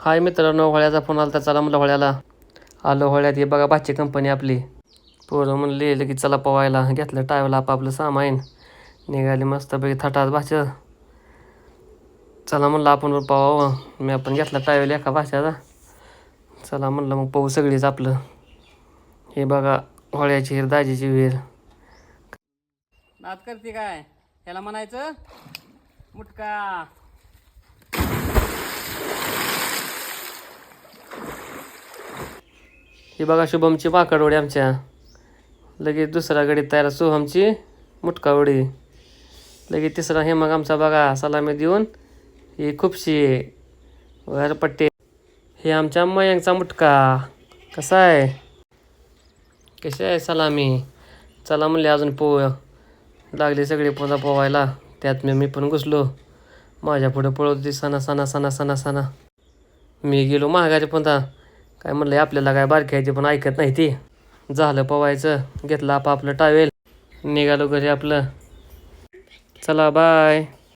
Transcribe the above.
हाय मित्रांनो, होळ्याचा फोन आला तर चला म्हणलं होळ्याला. आलो होळ्यात. हे बघा बाची कंपनी आपली. पोरं म्हणले की चला पवायला. घेतलं टायवला आपापलं सामान. निघाली मस्तपैकी थटात भाचं. चला म्हणलं आपण पवावं. मी आपण घेतला टायवेल एका भाच्याचा. चला म्हणलं मग पाहू सगळीच आपलं. हे बघा होळ्याची हिर दाजीची विहीर. नाद करते काय ह्याला म्हणायचं मुटका. ही बघा शुभमची माकडवडी आमच्या. लगेच दुसरा गडीत तयार सोहमची मुटकावडी. लगेच तिसरा हे मग आमचा बघा सलामी देऊन ही खुपशी वरपट्टी. हे आमच्या मयंकचा मुटका. कसा आहे कशी आहे सलामी. चला म्हणले अजून पोव लागले सगळे पुन्हा पोवायला. त्यात मी पण घुसलो. माझ्या पुढे पळत होती सणा सणा सणा सणा सणा. मी गेलो महागारी पुन्हा. काय म्हणलं आपल्याला काय बारकायचे पण ऐकत नाही ती. झालं पवायचं. घेतलं आपापलं टावेल. निघालो घरी आपलं. चला बाय.